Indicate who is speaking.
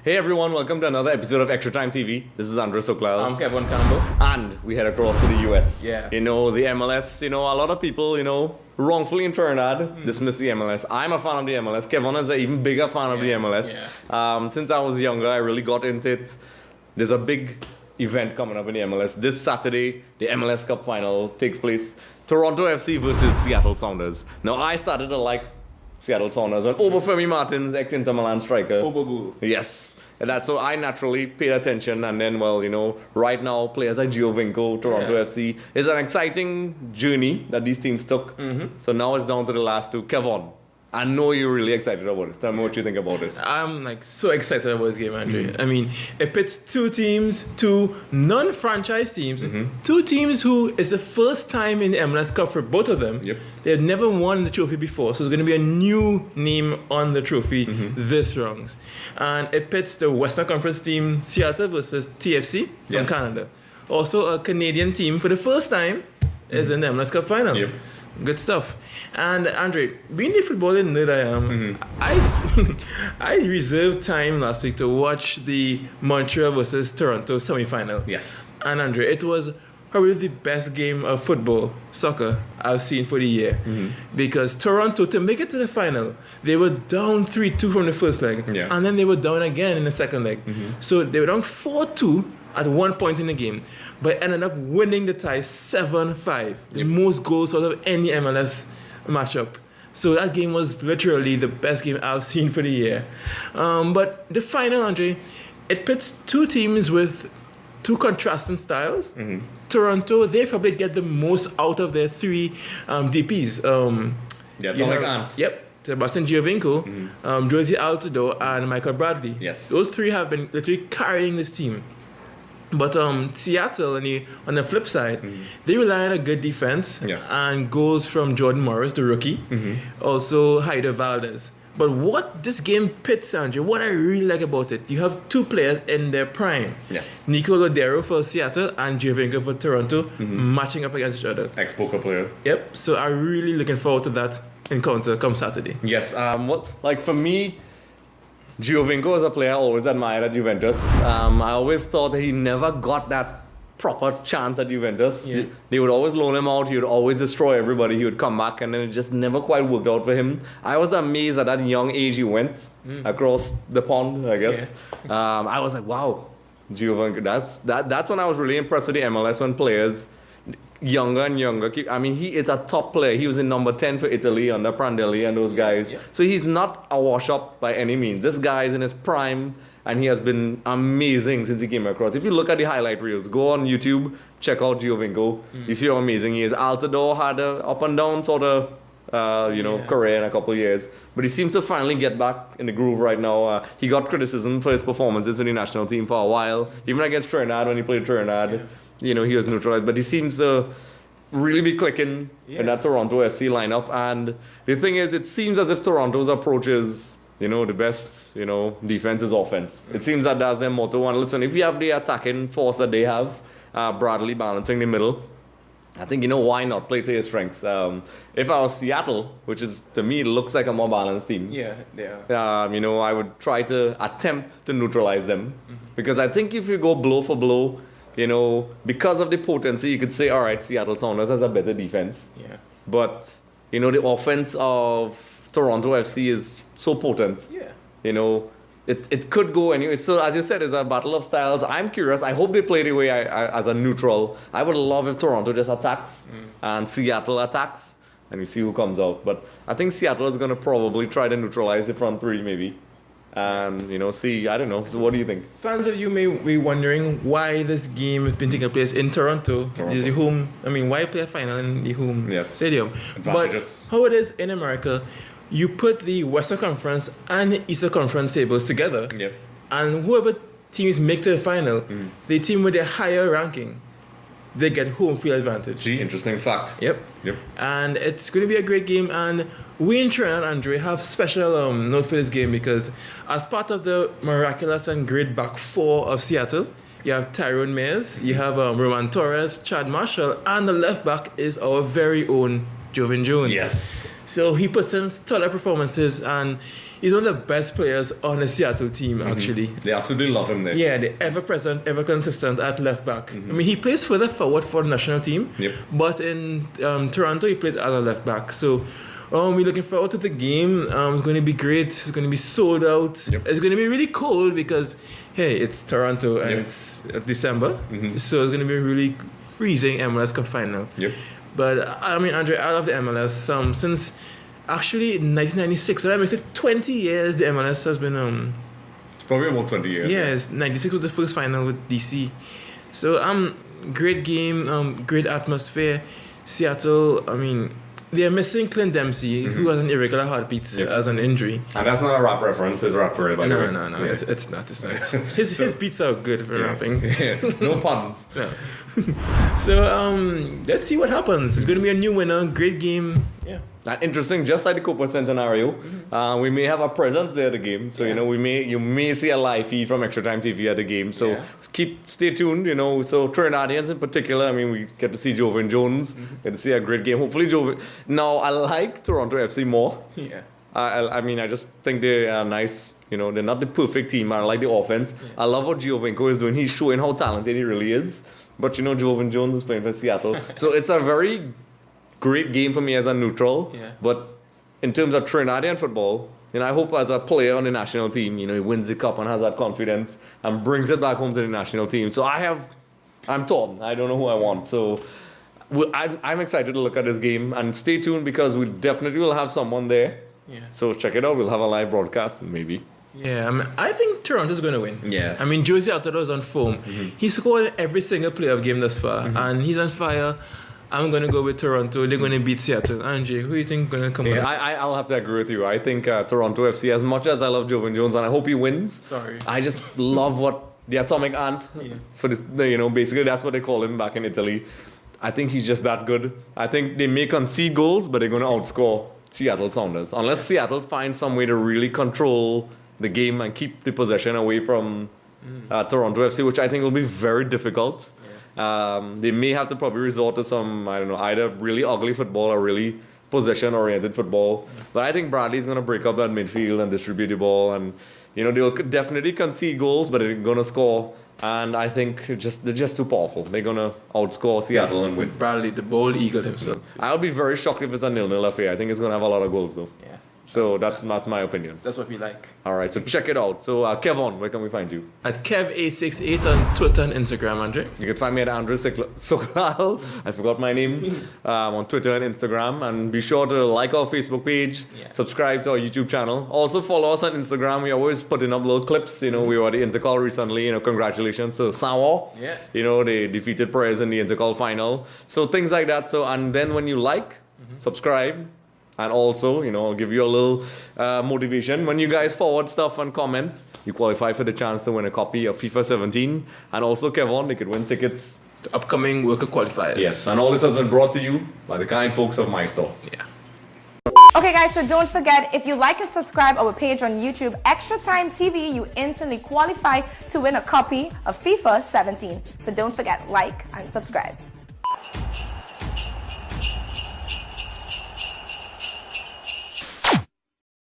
Speaker 1: Hey everyone, welcome to another episode of Extra Time TV. This is Andres Oklal.
Speaker 2: I'm Kevin Campbell.
Speaker 1: And we head across to the US.
Speaker 2: Yeah.
Speaker 1: You know, the MLS, a lot of people, wrongfully in Trinidad dismiss the MLS. I'm a fan of the MLS. Kevin is an even bigger fan of the MLS.
Speaker 2: Yeah.
Speaker 1: Since I was younger, I really got into it. There's a big event coming up in the MLS. This Saturday, the MLS Cup final takes place. Toronto FC versus Seattle Sounders. Now, I started to like Seattle Sounders when Obafemi Martins, ex-Inter Milan striker.
Speaker 2: Obogu.
Speaker 1: Yes. And that's so I naturally paid attention, and then, right now, players like Giovinco, Toronto FC, is an exciting journey that these teams took. So now it's down to the last two. Kevin, I know you're really excited about this. Tell me what you think about this.
Speaker 2: I'm so excited about this game, Andre. I mean, it pits two teams, two non-franchise teams, two teams who is the first time in the MLS Cup for both of them.
Speaker 1: Yep.
Speaker 2: They've never won the trophy before, so it's going to be a new name on the trophy this round. And it pits the Western Conference team Seattle versus TFC from Canada. Also, a Canadian team for the first time is in the MLS Cup final.
Speaker 1: Yep.
Speaker 2: Good stuff. And Andre, being the footballing nerd I am, I reserved time last week to watch the Montreal versus Toronto semi-final.
Speaker 1: Yes.
Speaker 2: And Andre, it was probably the best game of soccer I've seen for the year. Because Toronto, to make it to the final, they were down 3-2 from the first leg.
Speaker 1: Yeah.
Speaker 2: And then they were down again in the second leg. So they were down 4-2 at one point in the game, but ended up winning the tie 7-5. The most goals out of any MLS matchup. So that game was literally the best game I've seen for the year. But the final, Andre, it pits two teams with two contrasting styles. Toronto, they probably get the most out of their three DPs. Yep. Sebastian Giovinco, Josie Altidore, and Michael Bradley.
Speaker 1: Yes.
Speaker 2: Those three have been literally carrying this team. But Seattle, on the flip side, they rely on a good defense and goals from Jordan Morris, the rookie. Also, Haider Valdez. But what this game pits, Andrew, what I really like about it, you have two players in their prime.
Speaker 1: Yes.
Speaker 2: Nico Lodero for Seattle and Giovinco for Toronto matching up against each other.
Speaker 1: Ex-poker player.
Speaker 2: Yep. So I'm really looking forward to that encounter come Saturday.
Speaker 1: Yes. For me, Giovinco is a player I always admired at Juventus. I always thought that he never got that proper chance at Juventus.
Speaker 2: Yeah.
Speaker 1: They would always loan him out. He would always destroy everybody. He would come back, and then it just never quite worked out for him. I was amazed at that young age he went across the pond, I guess.
Speaker 2: Yeah.
Speaker 1: I was like, wow, Giovinco. That's when I was really impressed with the MLS, when players younger and younger. He is a top player. He was in number 10 for Italy under Prandelli and those guys.
Speaker 2: Yeah.
Speaker 1: So he's not a wash-up by any means. This guy is in his prime, and he has been amazing since he came across. If you look at the highlight reels, go on YouTube, check out Giovinco. You see how amazing he is. Altidore had a up and down sort of career in a couple of years, but he seems to finally get back in the groove right now. He got criticism for his performances for the national team for a while, even against Trinidad when he played Trinidad. He was neutralized, but he seems to really be clicking in that Toronto FC lineup. And the thing is, it seems as if Toronto's approach is, the best, defense is offense. It seems that that's their motto. And listen, if you have the attacking force that they have, Bradley balancing the middle, I think, why not play to your strengths? If I was Seattle, which is, to me, looks like a more balanced team.
Speaker 2: Yeah, they are.
Speaker 1: I would try to attempt to neutralize them. Because I think if you go blow for blow, because of the potency, you could say, all right, Seattle Sounders has a better defense.
Speaker 2: Yeah.
Speaker 1: But, the offense of Toronto FC is so potent.
Speaker 2: Yeah.
Speaker 1: It could go anywhere. So, as you said, it's a battle of styles. I'm curious. I hope they play the way as a neutral. I would love if Toronto just attacks and Seattle attacks, and you see who comes out. But I think Seattle is going to probably try to neutralize the front three, maybe. And, see, I don't know. So what do you think?
Speaker 2: Fans of you may be wondering why this game has been taking place in Toronto. Is the home, why play a final in the home stadium?
Speaker 1: Advantages.
Speaker 2: But how it is in America, you put the Western Conference and the Eastern Conference tables together, and whoever teams make to the final, the team with the higher ranking, they get home field advantage.
Speaker 1: Gee, interesting fact.
Speaker 2: Yep. And it's going to be a great game. And we in Trinidad, Andre, have special note for this game because as part of the miraculous and great back four of Seattle, you have Tyrone Mayers, you have Roman Torres, Chad Marshall, and the left back is our very own Jovan Jones.
Speaker 1: Yes.
Speaker 2: So he puts in stellar performances, and He's one of the best players on the Seattle team, actually.
Speaker 1: They absolutely love him there.
Speaker 2: Yeah, they're ever present, ever consistent at left back. I mean, he plays further forward for the national team, but in Toronto, he plays as a left back. So we're looking forward to the game. It's going to be great. It's going to be sold out. It's going to be really cold because, hey, it's Toronto and it's December. So it's going to be a really freezing MLS Cup final. But, I mean, Andre, I love the MLS since actually 1996. So that makes it 20 years the MLS has been...
Speaker 1: It's probably about 20 years.
Speaker 2: Yes, 96 was the first final with DC. So, great game, great atmosphere. Seattle, I mean... They're missing Clint Dempsey, who has an irregular heartbeat as an injury.
Speaker 1: And that's not a rap reference, it's rap by the way.
Speaker 2: No, it's not. His beats are good for rapping.
Speaker 1: No puns.
Speaker 2: No. So, let's see what happens. It's going to be a new winner, great game. Yeah.
Speaker 1: Interesting, just like the Copa Centenario, we may have a presence there at the game. So, you may see a live feed from Extra Time TV at the game. So, stay tuned, So, Trinidadians in particular, I mean, we get to see Jovan Jones, get to see a great game. Hopefully, Jovan. Now, I like Toronto FC more.
Speaker 2: Yeah.
Speaker 1: I mean, I just think they are nice. They're not the perfect team. I like the offense. I love what Giovinco is doing. He's showing how talented he really is. But, Jovan Jones is playing for Seattle. So, it's a very great game for me as a neutral, but in terms of Trinidadian football, I hope as a player on the national team, he wins the cup and has that confidence and brings it back home to the national team. So I'm torn. I don't know who I want. So I'm excited to look at this game and stay tuned because we definitely will have someone there. Yeah. So check it out. We'll have a live broadcast maybe.
Speaker 2: Yeah, I think Toronto's going to win.
Speaker 1: Yeah.
Speaker 2: I mean, Josie Altidore is on form. He scored in every single playoff game thus far, and he's on fire. I'm going to go with Toronto. They're going to beat Seattle. Andre, who do you think is going to come back?
Speaker 1: I'll have to agree with you. I think Toronto FC, as much as I love Jovan Jones, and I hope he wins.
Speaker 2: Sorry.
Speaker 1: I just love what the atomic ant, for basically that's what they call him back in Italy. I think he's just that good. I think they may concede goals, but they're going to outscore Seattle Sounders. Unless Seattle finds some way to really control the game and keep the possession away from Toronto FC, which I think will be very difficult. They may have to probably resort to some, I don't know, either really ugly football or really possession-oriented football. But I think Bradley's going to break up that midfield and distribute the ball. And, they'll definitely concede goals, but they're going to score. And I think they're just too powerful. They're going to outscore Seattle and win.
Speaker 2: Bradley, the bold eagle himself.
Speaker 1: I'll be very shocked if it's a 0-0 affair. I think it's going to have a lot of goals, though. Yeah. So that's my opinion.
Speaker 2: That's what we like.
Speaker 1: All right, so check it out. So Kevon, where can we find you?
Speaker 2: At Kev868 on Twitter and Instagram, Andre.
Speaker 1: You can find me at Andrew Sokal. I forgot my name. On Twitter and Instagram. And be sure to like our Facebook page, subscribe to our YouTube channel. Also follow us on Instagram. We're always putting up little clips. We were the Intercall recently. Congratulations to Sawa. Yeah. They defeated Perez in the Intercall final. So things like that. So and then when you like, subscribe. And also, I'll give you a little motivation. When you guys forward stuff and comment, you qualify for the chance to win a copy of FIFA 17. And also, Kevon, they could win tickets
Speaker 2: to upcoming World Cup qualifiers.
Speaker 1: Yes, and all this has been brought to you by the kind folks of My Store.
Speaker 2: Yeah.
Speaker 3: Okay, guys, so don't forget, if you like and subscribe our page on YouTube, Extra Time TV, you instantly qualify to win a copy of FIFA 17. So don't forget, like and subscribe.